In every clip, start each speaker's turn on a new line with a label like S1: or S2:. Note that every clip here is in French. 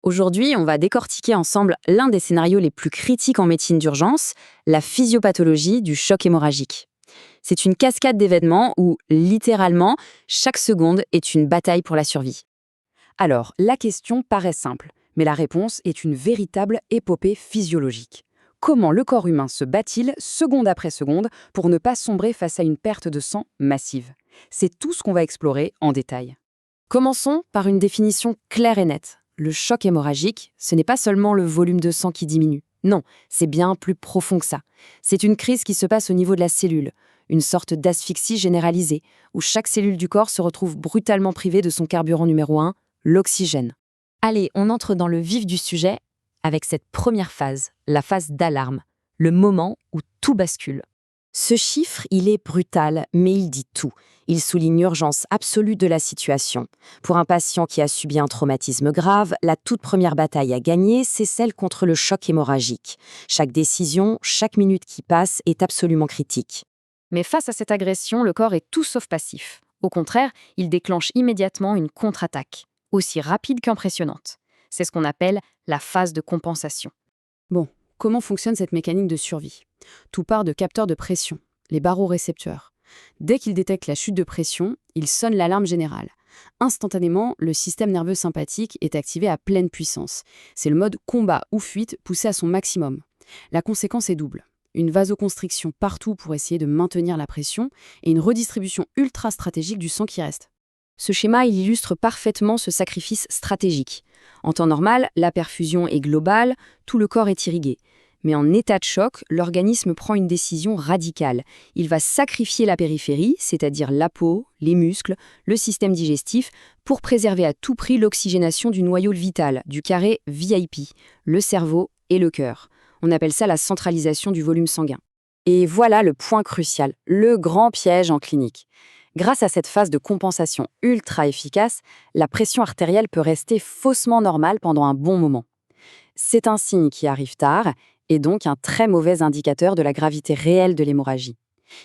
S1: Aujourd'hui, on va décortiquer ensemble l'un des scénarios les plus critiques en médecine d'urgence, la physiopathologie du choc hémorragique. C'est une cascade d'événements où, littéralement, chaque seconde est une bataille pour la survie.
S2: Alors, la question paraît simple, mais la réponse est une véritable épopée physiologique. Comment le corps humain se bat-il seconde après seconde pour ne pas sombrer face à une perte de sang massive? C'est tout ce qu'on va explorer en détail.
S1: Commençons par une définition claire et nette. Le choc hémorragique, ce n'est pas seulement le volume de sang qui diminue. Non, c'est bien plus profond que ça. C'est une crise qui se passe au niveau de la cellule, une sorte d'asphyxie généralisée, où chaque cellule du corps se retrouve brutalement privée de son carburant numéro 1, l'oxygène. Allez, on entre dans le vif du sujet avec cette première phase, la phase d'alarme, le moment où tout bascule. Ce chiffre, il est brutal, mais il dit tout. Il souligne l'urgence absolue de la situation. Pour un patient qui a subi un traumatisme grave, la toute première bataille à gagner, c'est celle contre le choc hémorragique. Chaque décision, chaque minute qui passe est absolument critique. Mais face à cette agression, le corps est tout sauf passif. Au contraire, il déclenche immédiatement une contre-attaque, aussi rapide qu'impressionnante. C'est ce qu'on appelle la phase de compensation.
S2: Bon, comment fonctionne cette mécanique de survie? Tout part de capteurs de pression, les barorécepteurs. Dès qu'ils détectent la chute de pression, ils sonnent l'alarme générale. Instantanément, le système nerveux sympathique est activé à pleine puissance. C'est le mode combat ou fuite poussé à son maximum. La conséquence est double. Une vasoconstriction partout pour essayer de maintenir la pression et une redistribution ultra stratégique du sang qui reste.
S1: Ce schéma il illustre parfaitement ce sacrifice stratégique. En temps normal, la perfusion est globale, tout le corps est irrigué. Mais en état de choc, l'organisme prend une décision radicale. Il va sacrifier la périphérie, c'est-à-dire la peau, les muscles, le système digestif, pour préserver à tout prix l'oxygénation du noyau vital, du carré VIP, le cerveau et le cœur. On appelle ça la centralisation du volume sanguin. Et voilà le point crucial, le grand piège en clinique. Grâce à cette phase de compensation ultra efficace, la pression artérielle peut rester faussement normale pendant un bon moment. C'est un signe qui arrive tard et donc un très mauvais indicateur de la gravité réelle de l'hémorragie.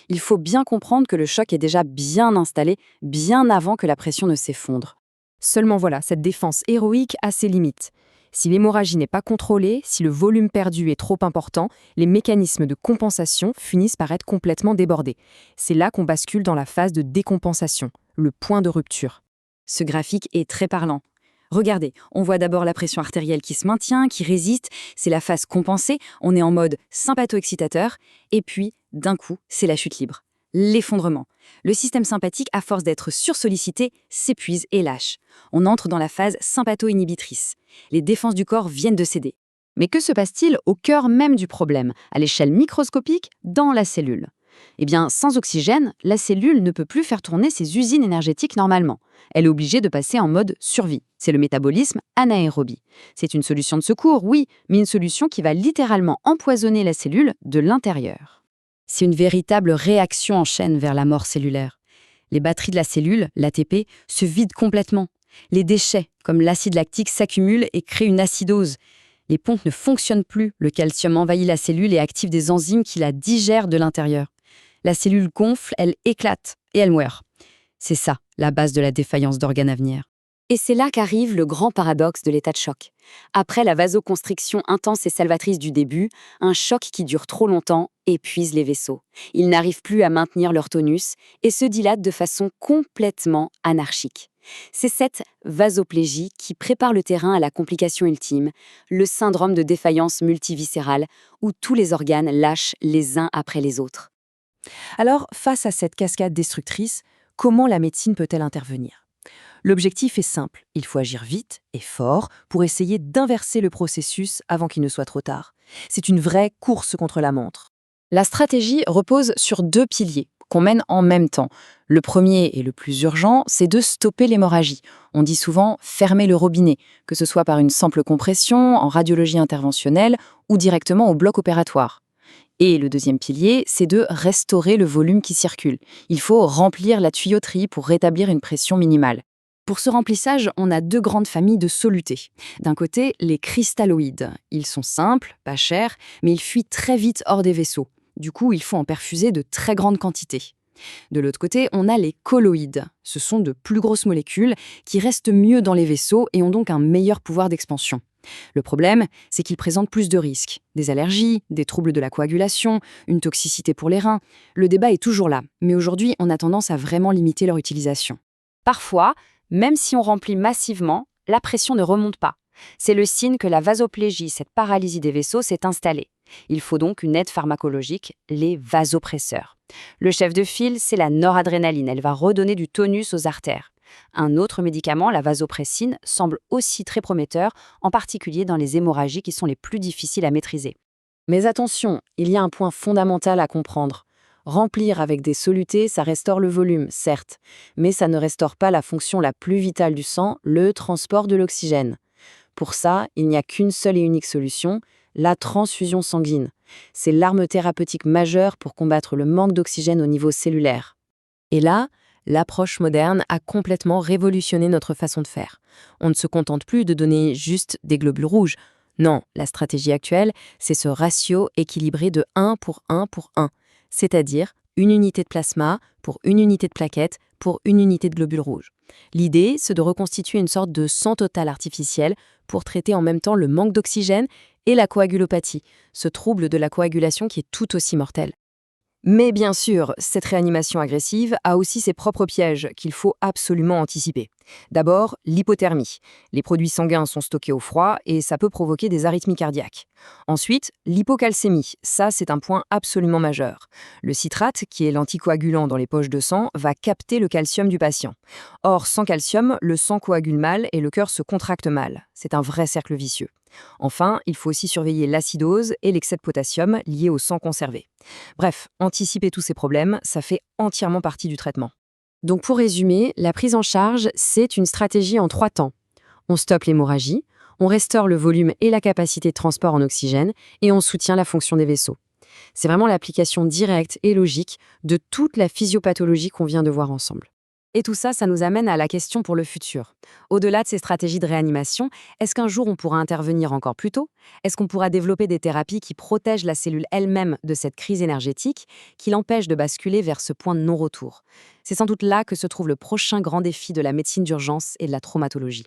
S1: Il faut bien comprendre que le choc est déjà bien installé, bien avant que la pression ne s'effondre.
S2: Seulement voilà, cette défense héroïque a ses limites. Si l'hémorragie n'est pas contrôlée, si le volume perdu est trop important, les mécanismes de compensation finissent par être complètement débordés. C'est là qu'on bascule dans la phase de décompensation, le point de rupture.
S1: Ce graphique est très parlant. Regardez, on voit d'abord la pression artérielle qui se maintient, qui résiste, c'est la phase compensée, on est en mode sympatho-excitateur, et puis, d'un coup, c'est la chute libre, l'effondrement. Le système sympathique, à force d'être sursollicité, s'épuise et lâche. On entre dans la phase sympatho-inhibitrice. Les défenses du corps viennent de céder. Mais que se passe-t-il au cœur même du problème, à l'échelle microscopique, dans la cellule ? Eh bien, sans oxygène, la cellule ne peut plus faire tourner ses usines énergétiques normalement. Elle est obligée de passer en mode survie. C'est le métabolisme anaérobie. C'est une solution de secours, oui, mais une solution qui va littéralement empoisonner la cellule de l'intérieur. C'est une véritable réaction en chaîne vers la mort cellulaire. Les batteries de la cellule, l'ATP, se vident complètement. Les déchets, comme l'acide lactique, s'accumulent et créent une acidose. Les pompes ne fonctionnent plus, le calcium envahit la cellule et active des enzymes qui la digèrent de l'intérieur. La cellule gonfle, elle éclate et elle meurt. C'est ça, la base de la défaillance d'organes à venir. Et c'est là qu'arrive le grand paradoxe de l'état de choc. Après la vasoconstriction intense et salvatrice du début, un choc qui dure trop longtemps épuise les vaisseaux. Ils n'arrivent plus à maintenir leur tonus et se dilatent de façon complètement anarchique. C'est cette vasoplégie qui prépare le terrain à la complication ultime, le syndrome de défaillance multiviscérale, où tous les organes lâchent les uns après les autres.
S2: Alors, face à cette cascade destructrice, comment la médecine peut-elle intervenir? L'objectif est simple, il faut agir vite et fort pour essayer d'inverser le processus avant qu'il ne soit trop tard. C'est une vraie course contre la montre.
S1: La stratégie repose sur 2 piliers qu'on mène en même temps. Le premier et le plus urgent, c'est de stopper l'hémorragie. On dit souvent fermer le robinet, que ce soit par une simple compression, en radiologie interventionnelle ou directement au bloc opératoire. Et le deuxième pilier, c'est de restaurer le volume qui circule. Il faut remplir la tuyauterie pour rétablir une pression minimale. Pour ce remplissage, on a 2 grandes familles de solutés. D'un côté, les cristalloïdes. Ils sont simples, pas chers, mais ils fuient très vite hors des vaisseaux. Du coup, il faut en perfuser de très grandes quantités. De l'autre côté, on a les colloïdes. Ce sont de plus grosses molécules qui restent mieux dans les vaisseaux et ont donc un meilleur pouvoir d'expansion. Le problème, c'est qu'ils présentent plus de risques. Des allergies, des troubles de la coagulation, une toxicité pour les reins. Le débat est toujours là, mais aujourd'hui, on a tendance à vraiment limiter leur utilisation.
S2: Parfois, même si on remplit massivement, la pression ne remonte pas. C'est le signe que la vasoplégie, cette paralysie des vaisseaux, s'est installée. Il faut donc une aide pharmacologique, les vasopresseurs. Le chef de file, c'est la noradrénaline. Elle va redonner du tonus aux artères. Un autre médicament, la vasopressine, semble aussi très prometteur, en particulier dans les hémorragies qui sont les plus difficiles à maîtriser.
S3: Mais attention, il y a un point fondamental à comprendre. Remplir avec des solutés, ça restaure le volume, certes, mais ça ne restaure pas la fonction la plus vitale du sang, le transport de l'oxygène. Pour ça, il n'y a qu'une seule et unique solution, la transfusion sanguine. C'est l'arme thérapeutique majeure pour combattre le manque d'oxygène au niveau cellulaire. Et là, l'approche moderne a complètement révolutionné notre façon de faire. On ne se contente plus de donner juste des globules rouges. Non, la stratégie actuelle, c'est ce ratio équilibré de 1 pour 1 pour 1, c'est-à-dire une unité de plasma pour une unité de plaquettes pour une unité de globules rouges. L'idée, c'est de reconstituer une sorte de sang total artificiel pour traiter en même temps le manque d'oxygène et la coagulopathie, ce trouble de la coagulation qui est tout aussi mortel.
S1: Mais bien sûr, cette réanimation agressive a aussi ses propres pièges qu'il faut absolument anticiper. D'abord, l'hypothermie. Les produits sanguins sont stockés au froid et ça peut provoquer des arythmies cardiaques. Ensuite, l'hypocalcémie. Ça, c'est un point absolument majeur. Le citrate, qui est l'anticoagulant dans les poches de sang, va capter le calcium du patient. Or, sans calcium, le sang coagule mal et le cœur se contracte mal. C'est un vrai cercle vicieux. Enfin, il faut aussi surveiller l'acidose et l'excès de potassium lié au sang conservé. Bref, anticiper tous ces problèmes, ça fait entièrement partie du traitement.
S3: Donc pour résumer, la prise en charge, c'est une stratégie en 3 temps. On stoppe l'hémorragie, on restaure le volume et la capacité de transport en oxygène, et on soutient la fonction des vaisseaux. C'est vraiment l'application directe et logique de toute la physiopathologie qu'on vient de voir ensemble.
S1: Et tout ça, ça nous amène à la question pour le futur. Au-delà de ces stratégies de réanimation, est-ce qu'un jour on pourra intervenir encore plus tôt? Est-ce qu'on pourra développer des thérapies qui protègent la cellule elle-même de cette crise énergétique, qui l'empêchent de basculer vers ce point de non-retour? C'est sans doute là que se trouve le prochain grand défi de la médecine d'urgence et de la traumatologie.